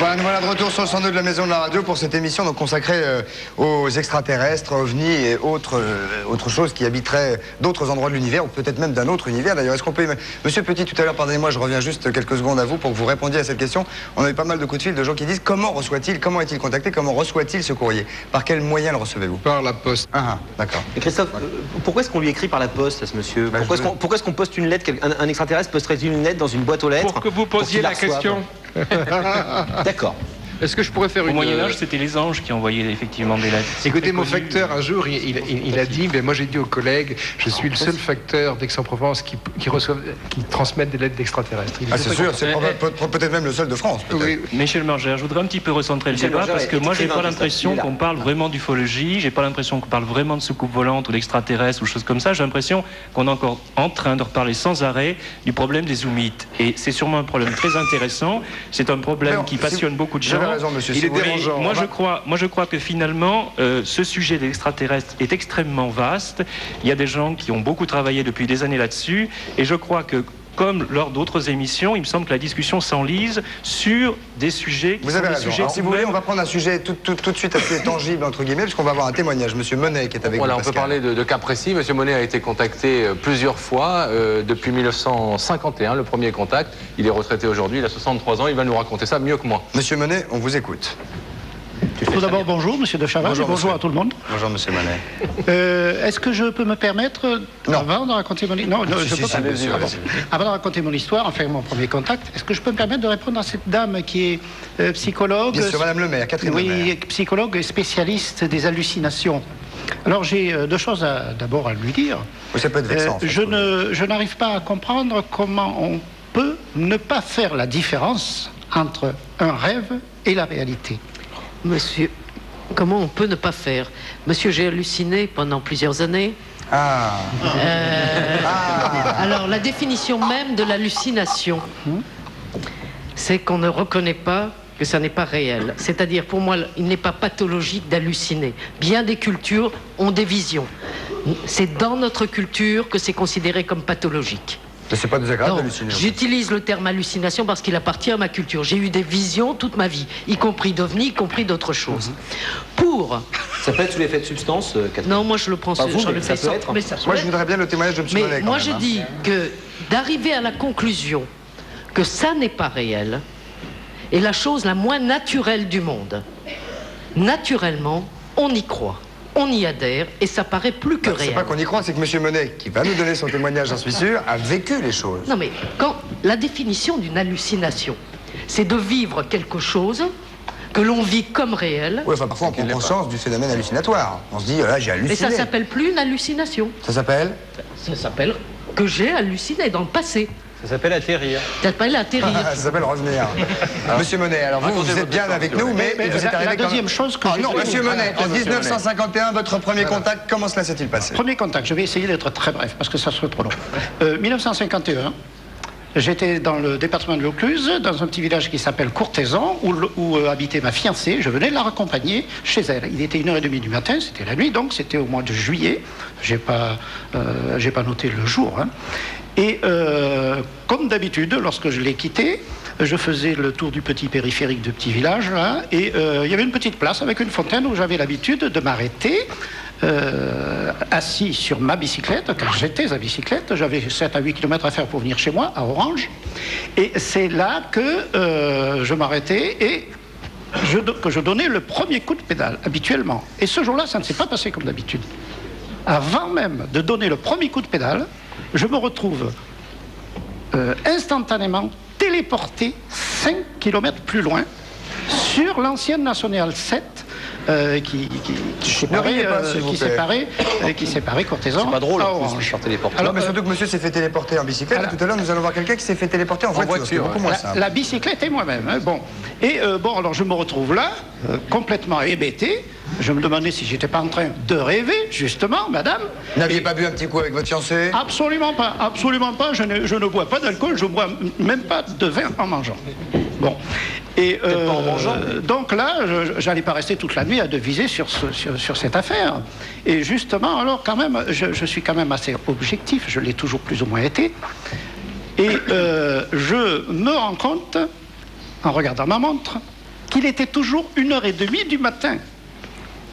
Voilà, nous voilà de retour sur le 102 de la Maison de la Radio pour cette émission donc consacrée aux extraterrestres, ovnis et autres choses qui habiteraient d'autres endroits de l'univers, ou peut-être même d'un autre univers. D'ailleurs, est-ce qu'on peut... Monsieur Petit, tout à l'heure, pardonnez-moi, je reviens juste quelques secondes à vous pour que vous répondiez à cette question. On a eu pas mal de coups de fil de gens qui disent comment reçoit-il, comment est-il contacté, comment reçoit-il ce courrier? Par quel moyen le recevez-vous? Par la poste. Ah, d'accord. Et Christophe, pourquoi est-ce qu'on lui écrit par la poste à ce monsieur? Pourquoi est-ce qu'on poste une lettre, un extraterrestre posterait-il une lettre dans une boîte aux lettres? Pour que vous posiez la question. D'accord. Est-ce que je pourrais faire Au Moyen-Âge, c'était les anges qui envoyaient effectivement des lettres. Écoutez, mon facteur, un jour, il a dit, mais moi j'ai dit aux collègues, je suis le seul facteur d'Aix-en-Provence qui transmette des lettres d'extraterrestres. Ah, c'est sûr, c'est peut-être même le seul de France. Oui. Michel Berger, je voudrais un petit peu recentrer le débat parce que moi, j'ai pas l'impression qu'on parle vraiment d'ufologie, j'ai pas l'impression qu'on parle vraiment de soucoupe volante ou d'extraterrestres ou choses comme ça. J'ai l'impression qu'on est encore en train de reparler sans arrêt du problème des zoomites. Et c'est sûrement un problème très intéressant. C'est un problème qui passionne beaucoup de gens. Monsieur, il est dérangeant. Moi, je crois que finalement, ce sujet des extraterrestres est extrêmement vaste. Il y a des gens qui ont beaucoup travaillé depuis des années là-dessus. Et je crois que, comme lors d'autres émissions, il me semble que la discussion s'enlise sur des sujets qui vous avez raison. Alors, si vous voulez, on va prendre un sujet tout de suite assez tangible, entre guillemets, puisqu'on va avoir un témoignage. Monsieur Monet qui est avec voilà, vous. On peut parler de cas précis. Monsieur Monet a été contacté plusieurs fois depuis 1951, le premier contact. Il est retraité aujourd'hui, il a 63 ans, il va nous raconter ça mieux que moi. Monsieur Monet, on vous écoute. Tout d'abord, bonjour, monsieur de Chavannes, bonjour à tout le monde. Bonjour, monsieur Monet. Est-ce que je peux me permettre, avant de raconter mon histoire, avant de raconter mon histoire, en faire mon premier contact, est-ce que je peux me permettre de répondre à cette dame qui est psychologue? Bien sûr, madame Le Maire, Catherine Le Maire. Oui, psychologue et spécialiste des hallucinations. Alors, j'ai deux choses d'abord à lui dire. Oui, ça peut être vexant. Je n'arrive pas à comprendre comment on peut ne pas faire la différence entre un rêve et la réalité. Monsieur, comment on peut ne pas faire? Monsieur, j'ai halluciné pendant plusieurs années. Alors, la définition même de l'hallucination, c'est qu'on ne reconnaît pas que ça n'est pas réel. C'est-à-dire, pour moi, il n'est pas pathologique d'halluciner. Bien des cultures ont des visions. C'est dans notre culture que c'est considéré comme pathologique. C'est pas désagréable d'halluciner. J'utilise le terme hallucination parce qu'il appartient à ma culture. J'ai eu des visions toute ma vie, y compris d'ovnis, y compris d'autres choses. Ça peut être sous l'effet de substance, Catherine? Non, moi je le prends sur le fait sans. Moi je voudrais bien le témoignage de M. Monet. Mais moi je dis que d'arriver à la conclusion que ça n'est pas réel est la chose la moins naturelle du monde. Naturellement, on y croit. On y adhère et ça paraît plus que réel. C'est pas qu'on y croit, c'est que M. Monet, qui va nous donner son témoignage, j'en suis sûr, a vécu les choses. Non mais quand la définition d'une hallucination, c'est de vivre quelque chose que l'on vit comme réel. Oui, enfin parfois on prend conscience du phénomène hallucinatoire. On se dit, là j'ai halluciné. Mais ça s'appelle plus une hallucination. Ça s'appelle? Ça s'appelle que j'ai halluciné dans le passé. Ça s'appelle atterrir. Ça s'appelle atterrir. Ça s'appelle revenir. Monsieur Monet, alors vous êtes bien avec nous, mais vous êtes arrivé la deuxième chose que non, monsieur Monet, en 1951, votre premier contact, comment cela s'est-il passé? Premier contact, je vais essayer d'être très bref, parce que ça serait trop long. 1951, j'étais dans le département de Vaucluse, dans un petit village qui s'appelle Courthézon, où habitait ma fiancée. Je venais de la raccompagner chez elle. Il était 1h30 du matin, c'était la nuit, donc c'était au mois de juillet. J'ai pas noté le jour, hein. Et comme d'habitude, lorsque je l'ai quitté, je faisais le tour du petit périphérique de petit village, là, et il y avait une petite place avec une fontaine où j'avais l'habitude de m'arrêter, assis sur ma bicyclette, car j'étais à bicyclette, j'avais 7 à 8 km à faire pour venir chez moi, à Orange, et c'est là que je m'arrêtais et que je donnais le premier coup de pédale, habituellement. Et ce jour-là, ça ne s'est pas passé comme d'habitude. Avant même de donner le premier coup de pédale, je me retrouve instantanément téléporté 5 km plus loin sur l'ancienne Nationale 7 qui séparait Courthézon. C'est pas drôle, à Orange. Alors, mais surtout que monsieur s'est fait téléporter en bicyclette. Voilà. Tout à l'heure, nous allons voir quelqu'un qui s'est fait téléporter en voiture. C'est beaucoup moins simple. La bicyclette et moi-même. Hein, bon. Et alors je me retrouve là, complètement hébété. Je me demandais si j'étais pas en train de rêver, justement, madame. Vous n'aviez pas bu un petit coup avec votre fiancé? Absolument pas, absolument pas. Je ne bois pas d'alcool, je bois même pas de vin en mangeant. Bon. Et donc là, j'allais pas rester toute la nuit à deviser sur cette affaire. Et justement, alors quand même, je suis quand même assez objectif, je l'ai toujours plus ou moins été. Et je me rends compte, en regardant ma montre, qu'il était toujours 1h30 du matin.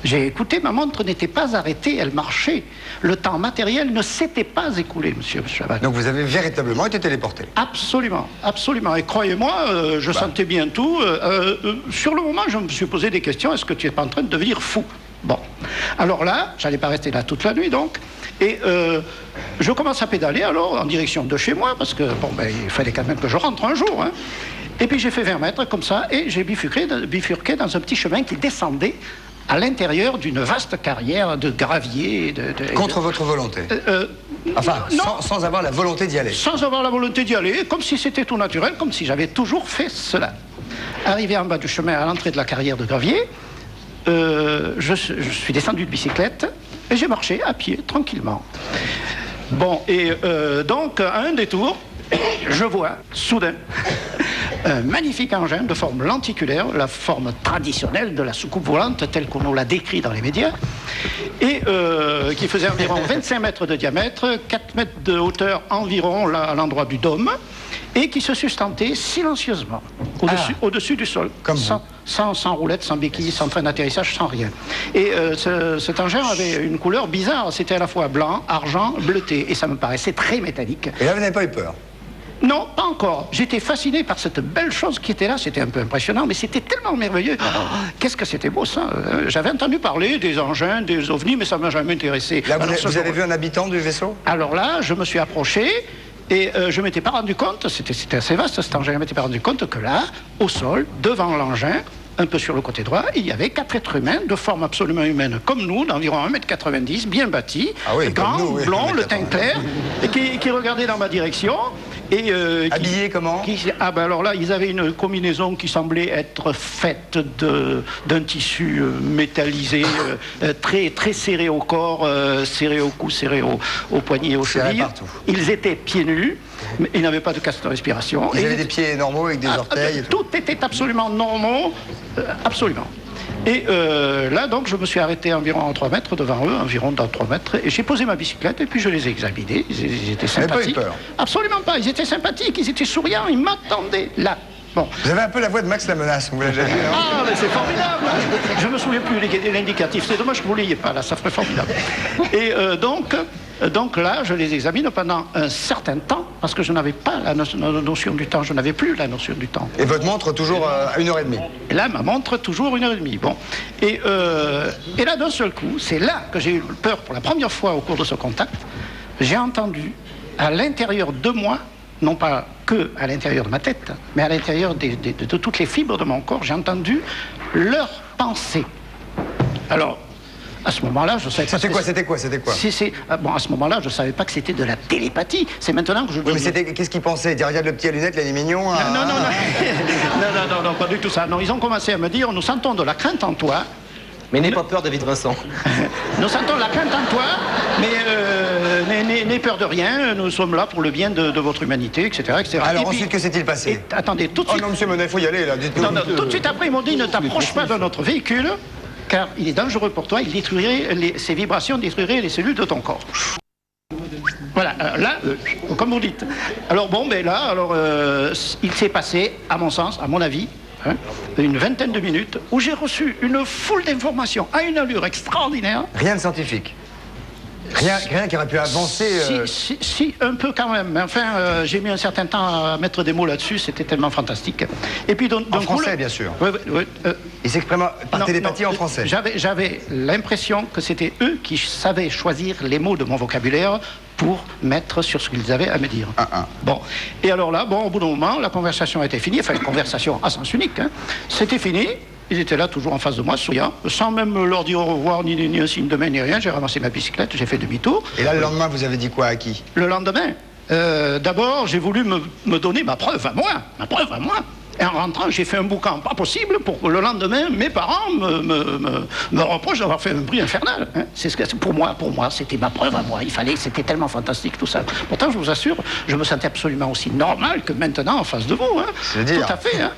J'ai écouté, ma montre n'était pas arrêtée, elle marchait. Le temps matériel ne s'était pas écoulé, monsieur Chaban. Donc vous avez véritablement été téléporté. Absolument, absolument. Et croyez-moi, je sentais bien tout. Sur le moment, je me suis posé des questions. Est-ce que tu n'es pas en train de devenir fou? Bon. Alors là, j'allais pas rester là toute la nuit, donc. Et je commence à pédaler, alors, en direction de chez moi, parce que, bon, ben, il fallait quand même que je rentre un jour, hein. Et puis j'ai fait 20 mètres, comme ça, et j'ai bifurqué dans un petit chemin qui descendait à l'intérieur d'une vaste carrière de gravier. Contre votre volonté enfin, sans avoir la volonté d'y aller. Sans avoir la volonté d'y aller, comme si c'était tout naturel, comme si j'avais toujours fait cela. Arrivé en bas du chemin, à l'entrée de la carrière de gravier, je suis descendu de bicyclette et j'ai marché à pied, tranquillement. Bon, et donc, à un détour, je vois, soudain, un magnifique engin de forme lenticulaire, la forme traditionnelle de la soucoupe volante telle qu'on nous l'a décrit dans les médias, et qui faisait environ 25 mètres de diamètre, 4 mètres de hauteur environ là, à l'endroit du dôme, et qui se sustentait silencieusement au-dessus du sol, sans roulette, sans béquille, sans train d'atterrissage, sans rien. Et cet engin avait une couleur bizarre, c'était à la fois blanc, argent, bleuté, et ça me paraissait très métallique. Et là, vous n'avez pas eu peur? Non, pas encore. J'étais fasciné par cette belle chose qui était là. C'était un peu impressionnant, mais c'était tellement merveilleux. Oh, qu'est-ce que c'était beau, ça. J'avais entendu parler des engins, des ovnis, mais ça ne m'a jamais intéressé. Là, vous avez vu un habitant du vaisseau? Alors là, je me suis approché et je ne m'étais pas rendu compte, c'était assez vaste cet engin, je ne m'étais pas rendu compte que là, au sol, devant l'engin, un peu sur le côté droit, il y avait 4 êtres humains de forme absolument humaine, comme nous, d'environ 1m90, bien bâtis, grands, blonds, le teint clair, et qui regardaient dans ma direction. Et habillés comment? Ben alors là, ils avaient une combinaison qui semblait être faite d'un tissu métallisé, très, très serré au corps, serré au cou, serré au poignet et aux chevilles. Ils étaient pieds nus, mais ils n'avaient pas de casque de respiration. Ils avaient des pieds normaux avec des orteils. Tout était absolument normaux, absolument. Et là, donc, je me suis arrêté environ à 3 mètres devant eux, environ dans 3 mètres, et j'ai posé ma bicyclette, et puis je les ai examinés. Ils étaient sympathiques. Vous n'avez pas eu peur? Absolument pas, ils étaient sympathiques, ils étaient souriants, ils m'attendaient là. Bon. Vous avez un peu la voix de Max la Menace, vous l'avez déjà vu, non? Ah, mais c'est formidable! Je me souviens plus de l'indicatif, c'est dommage que vous ne l'ayez pas, là, ça ferait formidable. Et donc là, je les examine pendant un certain temps, parce que je n'avais pas la notion du temps, je n'avais plus la notion du temps. Et votre montre toujours à 1h30? Et là, ma montre toujours 1h30. Bon. Et là, d'un seul coup, c'est là que j'ai eu peur pour la première fois au cours de ce contact. J'ai entendu à l'intérieur de moi, non pas que à l'intérieur de ma tête, mais à l'intérieur de toutes les fibres de mon corps, j'ai entendu leurs pensées. Alors, à ce moment-là, je savais pas. C'était quoi Bon, à ce moment-là, je ne savais pas que c'était de la télépathie. C'est maintenant que je. Oui, mais qu'est-ce qu'ils pensaient? Dire, regarde le petit à lunettes, là, il est mignon. Non, pas du tout ça. Non, ils ont commencé à me dire, nous sentons de la crainte en toi. Mais n'aie pas peur, David Vincent. Nous sentons la crainte en toi, mais n'aie peur de rien. Nous sommes là pour le bien de votre humanité, etc. Alors ensuite, que s'est-il passé? Attendez, tout de suite. Oh non, monsieur Monet, il faut y aller, là. Dites-nous. Non, tout de suite après, ils m'ont dit, ne t'approche pas de notre véhicule, car il est dangereux pour toi, il détruirait ces vibrations détruiraient les cellules de ton corps. Voilà, là, comme vous dites. Alors bon, ben là, il s'est passé, à mon sens, à mon avis, une vingtaine de minutes où j'ai reçu une foule d'informations à une allure extraordinaire. Rien de scientifique? Rien qui aurait pu avancer Si, un peu quand même. Mais enfin, j'ai mis un certain temps à mettre des mots là-dessus, c'était tellement fantastique. Et puis, en français, bien sûr. Oui. Il s'exprime par télépathie en français. J'avais l'impression que c'était eux qui savaient choisir les mots de mon vocabulaire pour mettre sur ce qu'ils avaient à me dire. Bon. Et alors là, au bout d'un moment, la conversation était finie, enfin, une conversation à sens unique, hein. C'était fini. Ils étaient là, toujours en face de moi, souriants, sans même leur dire au revoir, ni un signe de main, ni rien. J'ai ramassé ma bicyclette, j'ai fait demi-tour. Et là, le lendemain, vous avez dit quoi à qui? Le lendemain, d'abord, j'ai voulu me donner ma preuve à moi. Et en rentrant, j'ai fait un boucan pas possible pour que le lendemain, mes parents me reprochent d'avoir fait un bruit infernal. Hein. Pour moi, c'était ma preuve à moi. C'était tellement fantastique tout ça. Pourtant, je vous assure, je me sentais absolument aussi normal que maintenant en face de vous. Hein. C'est dire. Tout à fait. Hein.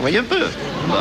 Voyez un peu. Bon.